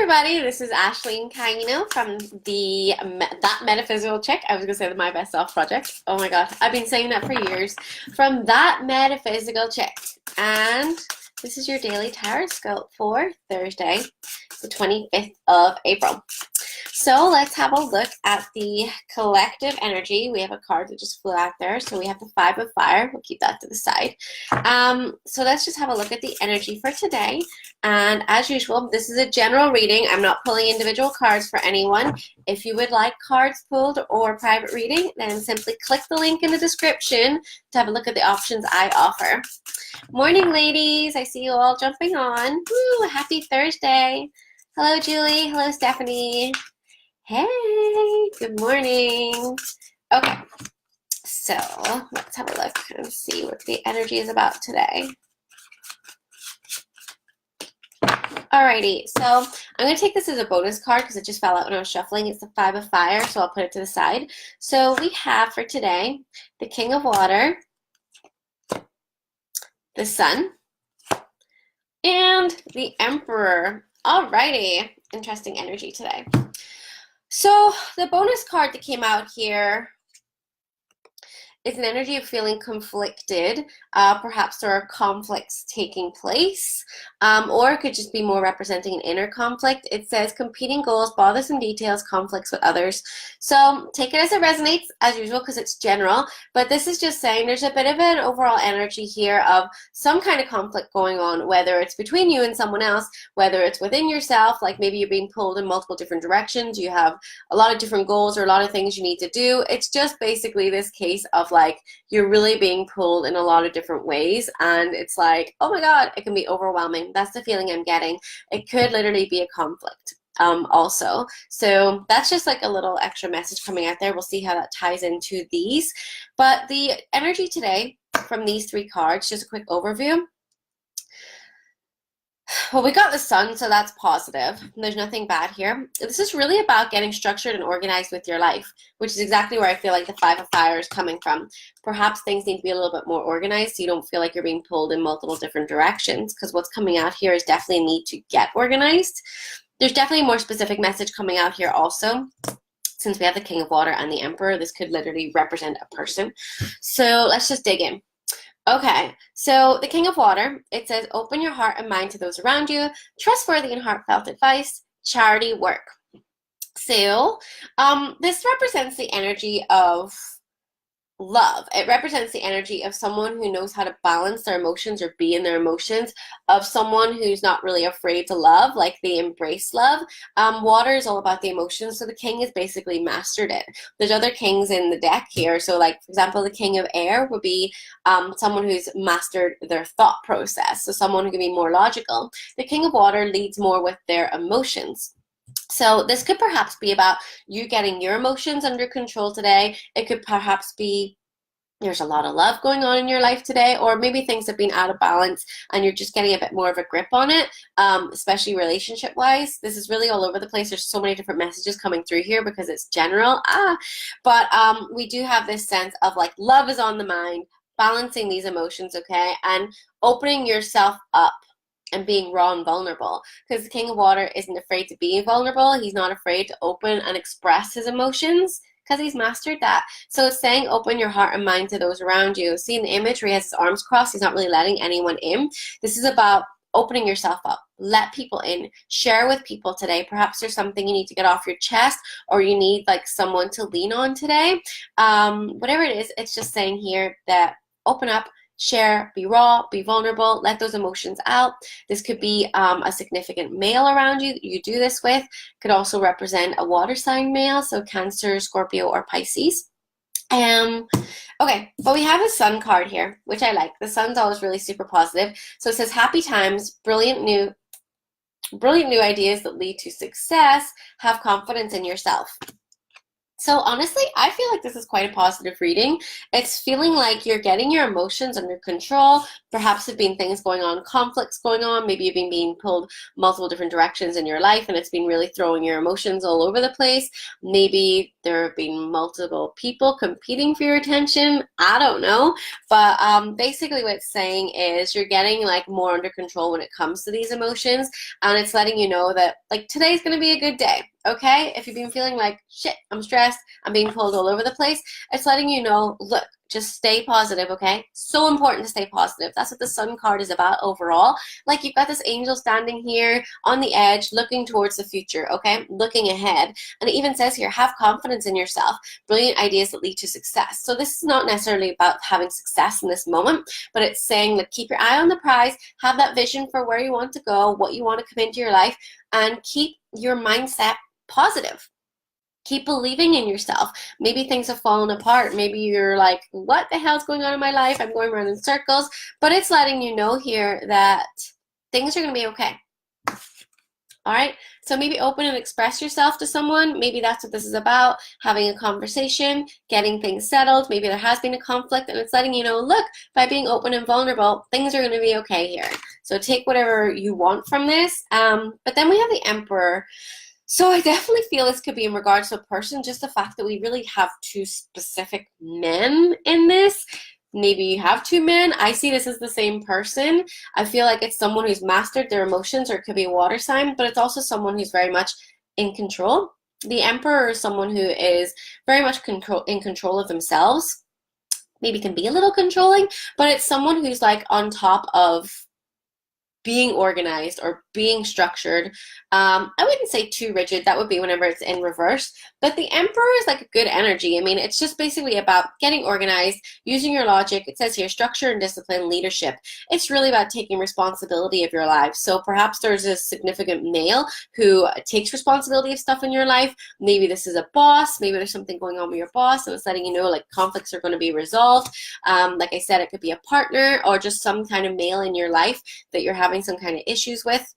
everybody, this is Ashleen Caino from That Metaphysical Chick. I was going to say the My Best Self project. Oh my god, I've been saying that for years. From That Metaphysical Chick. And this is your daily Tarotscope for Thursday, the 25th of April. So let's have a look at the collective energy. We have a card that just flew out there. So we have the Five of Fire. We'll keep that to the side. So let's just have a look at the energy for today. And as usual, this is a general reading. I'm not pulling individual cards for anyone. If you would like cards pulled or private reading, then simply click the link in the description to have a look at the options I offer. Morning, ladies. I see you all jumping on. Woo, happy Thursday. Hello, Julie. Hello, Stephanie. Hey, good morning. Okay, so let's have a look and see what the energy is about today. Alrighty, so I'm going to take this as a bonus card because it just fell out when I was shuffling. It's the Five of Fire, so I'll put it to the side. So we have for today the King of Water, the Sun, and the Emperor. Alrighty, interesting energy today. So the bonus card that came out here is an energy of feeling conflicted. Perhaps there are conflicts taking place, or it could just be more representing an inner conflict. It says competing goals, bothersome details, conflicts with others. So take it as it resonates, as usual, because it's general. But this is just saying there's a bit of an overall energy here of some kind of conflict going on, whether it's between you and someone else, whether it's within yourself, like maybe you're being pulled in multiple different directions, you have a lot of different goals or a lot of things you need to do. It's just basically this case of like you're really being pulled in a lot of different ways, and it's like, oh my god, it can be overwhelming. That's the feeling I'm getting. It could literally be a conflict also. So that's just like a little extra message coming out there. We'll see how that ties into these. But the energy today from these three cards, just a quick overview. Well, we got the Sun, so that's positive. There's nothing bad here. This is really about getting structured and organized with your life, which is exactly where I feel like the Five of Fire is coming from. Perhaps things need to be a little bit more organized so you don't feel like you're being pulled in multiple different directions, because what's coming out here is definitely a need to get organized. There's definitely a more specific message coming out here also. Since we have the King of Water and the Emperor, this could literally represent a person. So let's just dig in. Okay, so the King of Water, it says, open your heart and mind to those around you, trustworthy and heartfelt advice, charity work. So this represents the energy of love. It represents the energy of someone who knows how to balance their emotions or be in their emotions, of someone who's not really afraid to love, like they embrace love. Water is all about the emotions, so the king has basically mastered it. There's other kings in the deck here, so like for example the King of Air would be someone who's mastered their thought process, so someone who can be more logical. The King of Water leads more with their emotions. So this could perhaps be about you getting your emotions under control today. It could perhaps be there's a lot of love going on in your life today, or maybe things have been out of balance and you're just getting a bit more of a grip on it, especially relationship-wise. This is really all over the place. There's so many different messages coming through here because it's general. But we do have this sense of like love is on the mind, balancing these emotions, okay, and opening yourself up and being raw and vulnerable, because the King of Water isn't afraid to be vulnerable. He's not afraid to open and express his emotions because he's mastered that. So it's saying open your heart and mind to those around you. See in the image where he has his arms crossed, he's not really letting anyone in. This is about opening yourself up. Let people in. Share with people today. Perhaps there's something you need to get off your chest, or you need like someone to lean on today. Whatever it is, it's just saying here that open up, share, be raw, be vulnerable, let those emotions out. This could be a significant male around you that you do this with. Could also represent a water sign male, so Cancer, Scorpio, or Pisces. Okay, but we have a Sun card here, which I like. The Sun's always really super positive. So it says happy times, brilliant new ideas that lead to success, have confidence in yourself. So honestly, I feel like this is quite a positive reading. It's feeling like you're getting your emotions under control. Perhaps there have been things going on, conflicts going on. Maybe you've been being pulled multiple different directions in your life and it's been really throwing your emotions all over the place. Maybe there have been multiple people competing for your attention. I don't know. But basically what it's saying is you're getting like more under control when it comes to these emotions. And it's letting you know that like today's going to be a good day. Okay, if you've been feeling like shit, I'm stressed, I'm being pulled all over the place, it's letting you know, look, just stay positive, okay? So important to stay positive. That's what the Sun card is about overall. Like you've got this angel standing here on the edge, looking towards the future, okay? Looking ahead. And it even says here, have confidence in yourself. Brilliant ideas that lead to success. So this is not necessarily about having success in this moment, but it's saying that keep your eye on the prize, have that vision for where you want to go, what you want to come into your life, and keep your mindset positive. Keep believing in yourself. Maybe things have fallen apart. Maybe you're like, what the hell's going on in my life? I'm going around in circles. But it's letting you know here that things are going to be okay. All right, so maybe open and express yourself to someone. Maybe that's what this is about, having a conversation, getting things settled. Maybe there has been a conflict and it's letting you know, look, by being open and vulnerable, things are going to be okay here. So take whatever you want from this. But then we have the Emperor. So I definitely feel this could be in regards to a person, just the fact that we really have two specific men in this. Maybe you have two men. I see this as the same person. I feel like it's someone who's mastered their emotions, or it could be a water sign, but it's also someone who's very much in control. The Emperor is someone who is very much in control of themselves. Maybe can be a little controlling, but it's someone who's like on top of being organized or being structured. I wouldn't say too rigid. That would be whenever it's in reverse. But the Emperor is like a good energy. I mean, it's just basically about getting organized, using your logic. It says here, structure and discipline, leadership. It's really about taking responsibility of your life. So perhaps there's a significant male who takes responsibility of stuff in your life. Maybe this is a boss. Maybe there's something going on with your boss and it's letting you know like conflicts are going to be resolved. Like I said, it could be a partner or just some kind of male in your life that you're having some kind of issues with.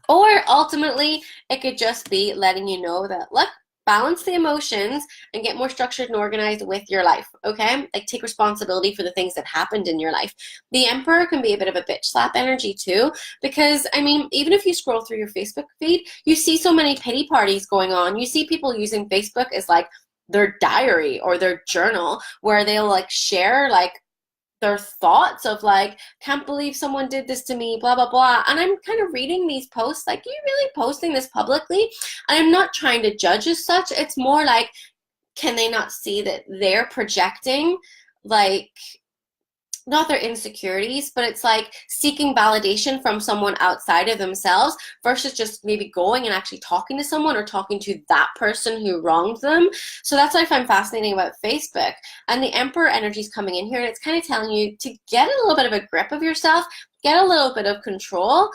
Or ultimately, it could just be letting you know that, look, balance the emotions and get more structured and organized with your life, okay? Like take responsibility for the things that happened in your life. The Emperor can be a bit of a bitch slap energy too, because I mean, even if you scroll through your Facebook feed, you see so many pity parties going on. You see people using Facebook as like their diary or their journal where they'll like share like their thoughts of like, can't believe someone did this to me, blah, blah, blah. And I'm kind of reading these posts like, you really posting this publicly? And I'm not trying to judge as such. It's more like, can they not see that they're projecting like, not their insecurities, but it's like seeking validation from someone outside of themselves versus just maybe going and actually talking to someone or talking to that person who wronged them. So that's what I find fascinating about Facebook. And the Emperor energy is coming in here and it's kind of telling you to get a little bit of a grip of yourself, get a little bit of control,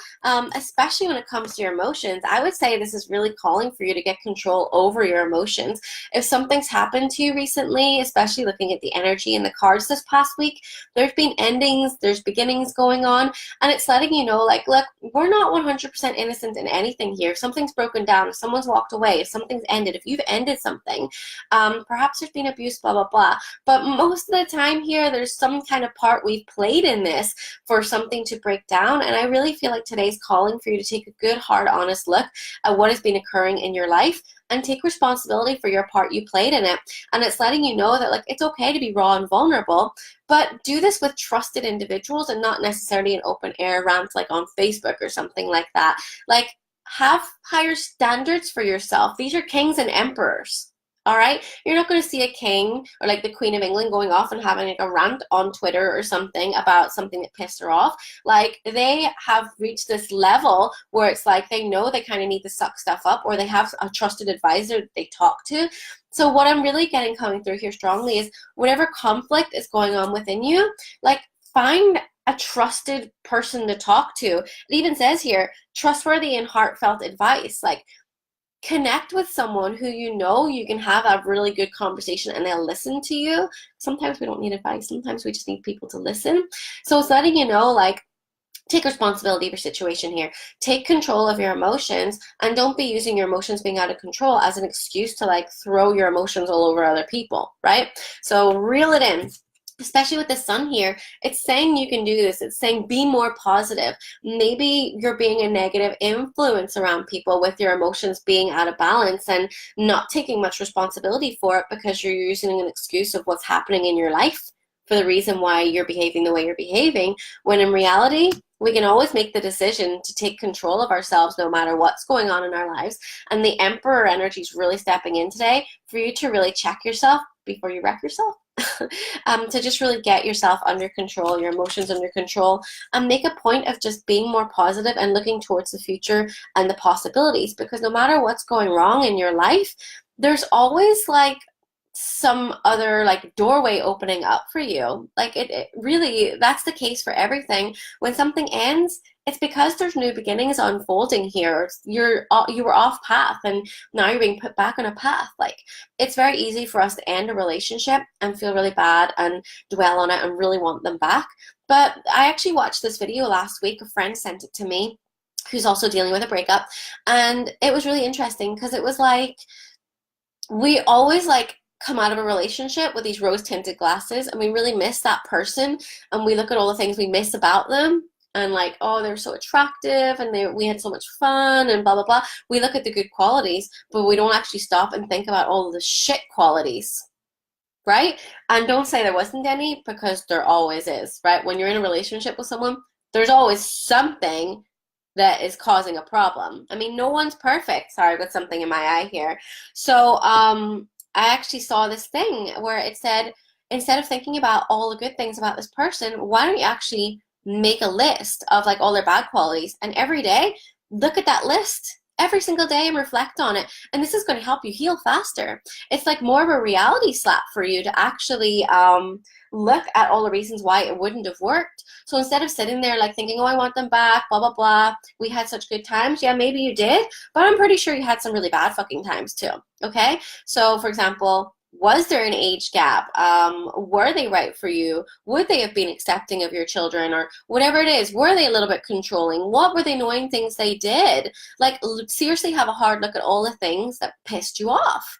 especially when it comes to your emotions. I would say this is really calling for you to get control over your emotions. If something's happened to you recently, especially looking at the energy in the cards this past week, there's been endings, there's beginnings going on, and it's letting you know, like, look, we're not 100% innocent in anything here. If something's broken down, if someone's walked away, if something's ended, if you've ended something, perhaps there's been abuse, blah, blah, blah. But most of the time here, there's some kind of part we've played in this for something to break down. And I really feel like today's calling for you to take a good, hard, honest look at what has been occurring in your life and take responsibility for your part you played in it. And it's letting you know that like it's okay to be raw and vulnerable, but do this with trusted individuals and not necessarily an open air rant like on Facebook or something like that. Like have higher standards for yourself. These are kings and emperors. All right, you're not going to see a king or like the Queen of England going off and having like a rant on Twitter or something about something that pissed her off. Like they have reached this level where it's like they know they kind of need to suck stuff up, or they have a trusted advisor that they talk to. So what I'm really getting coming through here strongly is whatever conflict is going on within you, like find a trusted person to talk to. It even says here, trustworthy and heartfelt advice. Like connect with someone who you know you can have a really good conversation and they'll listen to you. Sometimes we don't need advice. Sometimes we just need people to listen. So it's letting you know, like, Take responsibility for your situation here. Take control of your emotions, and don't be using your emotions being out of control as an excuse to like throw your emotions all over other people, right? So reel it in. Especially with the sun here, it's saying you can do this. It's saying be more positive. Maybe you're being a negative influence around people with your emotions being out of balance and not taking much responsibility for it because you're using an excuse of what's happening in your life for the reason why you're behaving the way you're behaving, when in reality, we can always make the decision to take control of ourselves no matter what's going on in our lives. And the Emperor energy is really stepping in today for you to really check yourself before you wreck yourself. To just really get yourself under control, your emotions under control, and make a point of just being more positive and looking towards the future and the possibilities, because no matter what's going wrong in your life, there's always like some other like doorway opening up for you. Like it really, that's the case for everything. When something ends, it's because there's new beginnings unfolding here. You were off path and now you're being put back on a path. Like, it's very easy for us to end a relationship and feel really bad and dwell on it and really want them back. But I actually watched this video last week. A friend sent it to me who's also dealing with a breakup, and it was really interesting because it was like, we always like come out of a relationship with these rose-tinted glasses and we really miss that person, and we look at all the things we miss about them and like, oh, they're so attractive and we had so much fun and blah, blah, blah. We look at the good qualities, but we don't actually stop and think about all the shit qualities, right? And don't say there wasn't any, because there always is, right? When you're in a relationship with someone, there's always something that is causing a problem. I mean, no one's perfect. Sorry, I've got something in my eye here. So I actually saw this thing where it said, instead of thinking about all the good things about this person, why don't you actually make a list of like all their bad qualities, and every day look at that list every single day and reflect on it. And this is going to help you heal faster. It's like more of a reality slap for you to actually look at all the reasons why it wouldn't have worked. So instead of sitting there like thinking, oh, I want them back, blah, blah, blah, we had such good times. Yeah, maybe you did, but I'm pretty sure you had some really bad fucking times too. Okay? So for example, was there an age gap? Were they right for you? Would they have been accepting of your children, or whatever it is? Were they a little bit controlling? What were the annoying things they did? Like, seriously have a hard look at all the things that pissed you off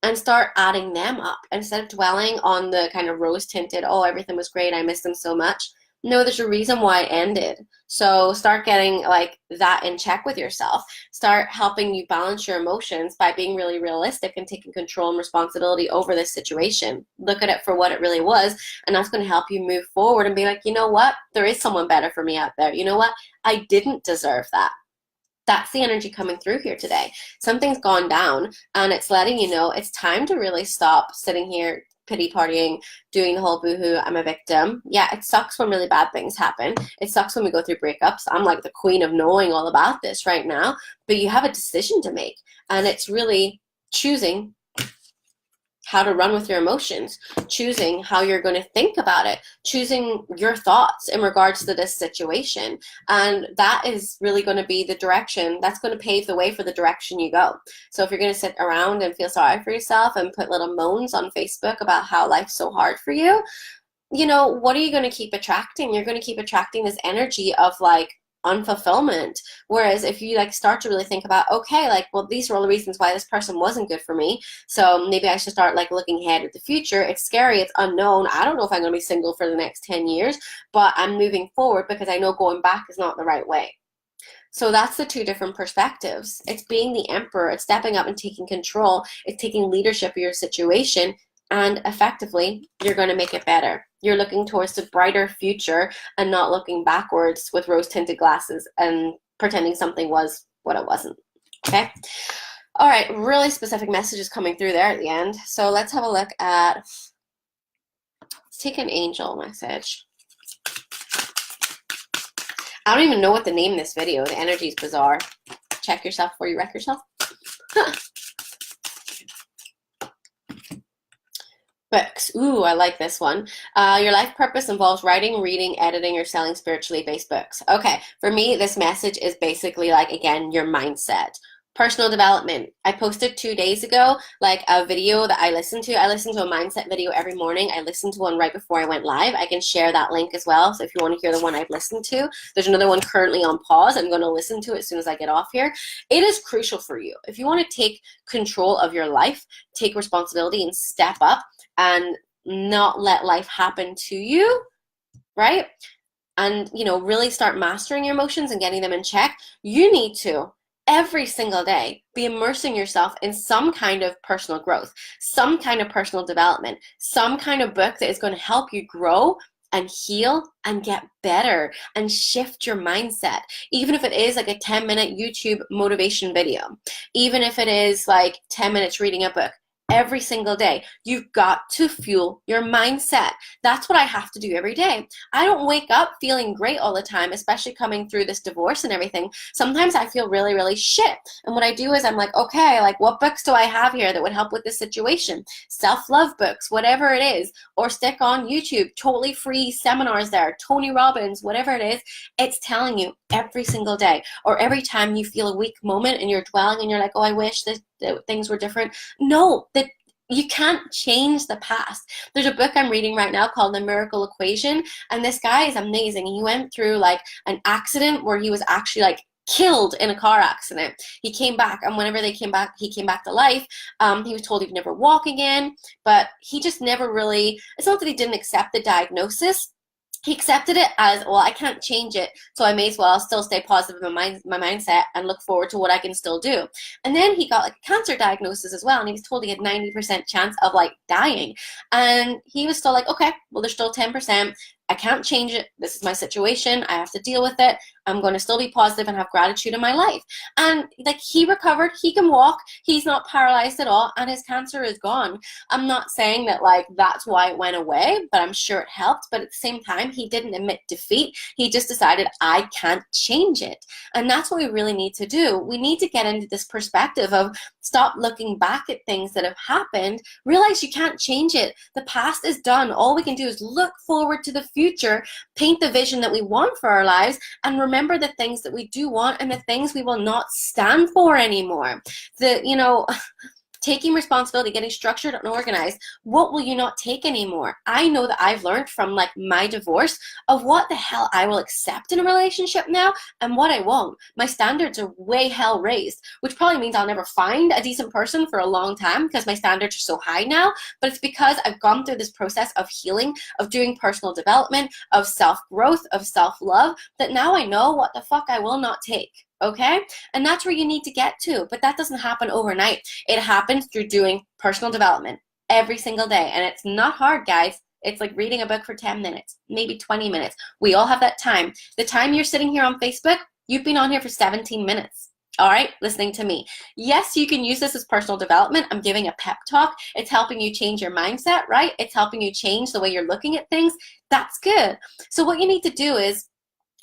and start adding them up instead of dwelling on the kind of rose-tinted, oh, everything was great, I miss them so much. No, there's a reason why it ended. So start getting like that in check with yourself. Start helping you balance your emotions by being really realistic and taking control and responsibility over this situation. Look at it for what it really was, and that's going to help you move forward and be like, you know what? There is someone better for me out there. You know what? I didn't deserve that. That's the energy coming through here today. Something's gone down, and it's letting you know it's time to really stop sitting here pity partying, doing the whole boohoo, I'm a victim. Yeah, it sucks when really bad things happen. It sucks when we go through breakups. I'm like the queen of knowing all about this right now, but you have a decision to make, and it's really choosing how to run with your emotions, choosing how you're going to think about it, choosing your thoughts in regards to this situation. And that is really going to be the direction that's going to pave the way for the direction you go. So if you're going to sit around and feel sorry for yourself and put little moans on Facebook about how life's so hard for you, you know, what are you going to keep attracting? You're going to keep attracting this energy of like unfulfillment. Whereas if you like start to really think about, okay, like, well, these are all the reasons why this person wasn't good for me, so maybe I should start like looking ahead at the future. It's scary, it's unknown. I don't know if I'm going to be single for the next 10 years, but I'm moving forward because I know going back is not the right way. So that's the two different perspectives. It's being the emperor, it's stepping up and taking control, it's taking leadership of your situation, and effectively, you're going to make it better. You're looking towards the brighter future and not looking backwards with rose-tinted glasses and pretending something was what it wasn't. Okay? All right, really specific messages coming through there at the end. So let's have a look at, let's take an angel message. I don't even know what to name this video. The energy is bizarre. Check yourself before you wreck yourself. Books. Ooh, I like this one. Your life purpose involves writing, reading, editing, or selling spiritually based books. Okay, for me, this message is basically like, again, your mindset. Personal development. I posted 2 days ago, like a video that I listen to. I listen to a mindset video every morning. I listened to one right before I went live. I can share that link as well. So if you want to hear the one I've listened to, there's another one currently on pause. I'm going to listen to it as soon as I get off here. It is crucial for you. If you want to take control of your life, take responsibility and step up and not let life happen to you, right? And, you know, really start mastering your emotions and getting them in check, you need to every single day be immersing yourself in some kind of personal growth, some kind of personal development, some kind of book that is going to help you grow and heal and get better and shift your mindset. Even if it is like a 10-minute YouTube motivation video, even if it is like 10 minutes reading a book, every single day. You've got to fuel your mindset. That's what I have to do every day. I don't wake up feeling great all the time, especially coming through this divorce and everything. Sometimes I feel really, really shit. And what I do is I'm like, okay, like what books do I have here that would help with this situation? Self-love books, whatever it is, or stick on YouTube, totally free seminars there, Tony Robbins, whatever it is. It's telling you every single day, or every time you feel a weak moment and you're dwelling and you're like, oh, I wish that things were different. No, that you can't change the past. There's a book I'm reading right now called The Miracle Equation, and this guy is amazing. He went through like an accident where he was actually like killed in a car accident. He came back, and whenever he came back to life. He was told he would never walk again, but he just never really, it's not that he didn't accept the diagnosis. He accepted it as, well, I can't change it, so I may as well still stay positive in my mindset and look forward to what I can still do. And then he got like a cancer diagnosis as well, and he was told he had 90% chance of like dying. And he was still like, okay, well, there's still 10%. I can't change it. This is my situation. I have to deal with it. I'm going to still be positive and have gratitude in my life. And like he recovered, he can walk, he's not paralyzed at all, and his cancer is gone. I'm not saying that like that's why it went away, but I'm sure it helped. But at the same time, he didn't admit defeat. He just decided, I can't change it. And that's what we really need to do. We need to get into this perspective of stop looking back at things that have happened. Realize you can't change it. The past is done. All we can do is look forward to the future, paint the vision that we want for our lives, and remember the things that we do want and the things we will not stand for anymore. Taking responsibility, getting structured and organized. What will you not take anymore? I know that I've learned from like my divorce of what the hell I will accept in a relationship now and what I won't. My standards are way hell raised, which probably means I'll never find a decent person for a long time because my standards are so high now. But it's because I've gone through this process of healing, of doing personal development, of self-growth, of self-love, that now I know what the fuck I will not take. Okay? And that's where you need to get to. But that doesn't happen overnight. It happens through doing personal development every single day. And it's not hard, guys. It's like reading a book for 10 minutes, maybe 20 minutes. We all have that time. The time you're sitting here on Facebook, you've been on here for 17 minutes. All right, listening to me. Yes, you can use this as personal development. I'm giving a pep talk. It's helping you change your mindset, right? It's helping you change the way you're looking at things. That's good. So what you need to do is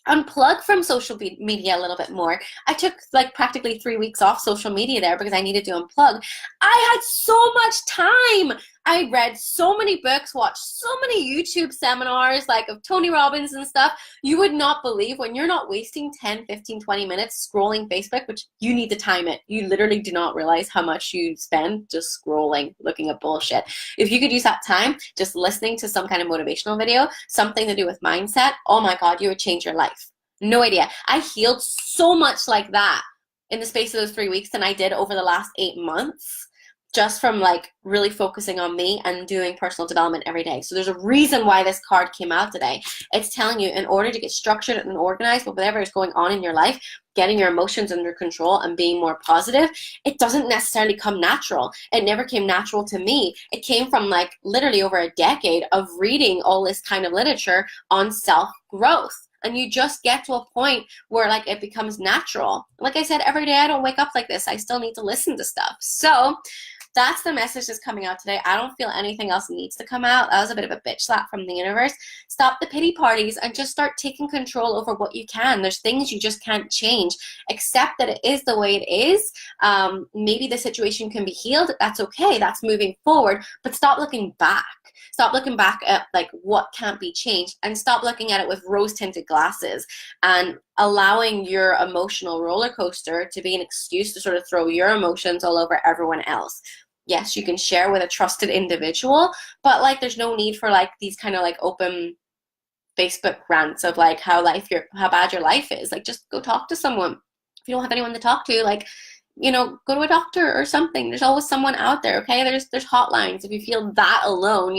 unplug from social media a little bit more. I took like practically 3 weeks off social media there because I needed to unplug. I had so much time. I read so many books, watched so many YouTube seminars like of Tony Robbins and stuff. You would not believe when you're not wasting 10, 15, 20 minutes scrolling Facebook, which you need to time it. You literally do not realize how much you spend just scrolling, looking at bullshit. If you could use that time just listening to some kind of motivational video, something to do with mindset, oh my God, you would change your life. No idea. I healed so much like that in the space of those 3 weeks than I did over the last 8 months. Just from like really focusing on me and doing personal development every day. So there's a reason why this card came out today. It's telling you in order to get structured and organized with whatever is going on in your life, getting your emotions under control and being more positive, it doesn't necessarily come natural. It never came natural to me. It came from like literally over a decade of reading all this kind of literature on self-growth. And you just get to a point where like it becomes natural. Like I said, every day I don't wake up like this. I still need to listen to stuff. So that's the message that's coming out today. I don't feel anything else needs to come out. That was a bit of a bitch slap from the universe. Stop the pity parties and just start taking control over what you can. There's things you just can't change. Accept that it is the way it is. Maybe the situation can be healed. That's okay. That's moving forward. But stop looking back. Stop looking back at like what can't be changed and stop looking at it with rose-tinted glasses and allowing your emotional roller coaster to be an excuse to sort of throw your emotions all over everyone else. Yes, you can share with a trusted individual, but like there's no need for like these kind of like open Facebook rants of like how bad your life is. Like just go talk to someone. If you don't have anyone to talk to, like, go to a doctor or something. There's always someone out there, okay? There's hotlines. If you feel that alone,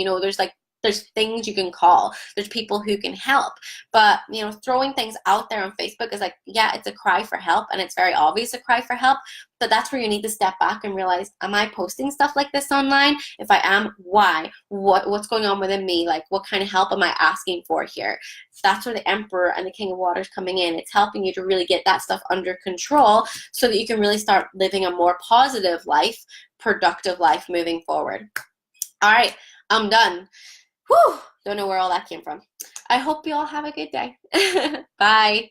there's things you can call. There's people who can help. But, throwing things out there on Facebook is like, yeah, it's a cry for help, and it's very obvious a cry for help. But that's where you need to step back and realize, am I posting stuff like this online? If I am, why? What's going on within me? Like, what kind of help am I asking for here? That's where the Emperor and the King of Waters coming in. It's helping you to really get that stuff under control so that you can really start living a more positive life, productive life moving forward. All right, I'm done. Whew, don't know where all that came from. I hope you all have a good day. Bye.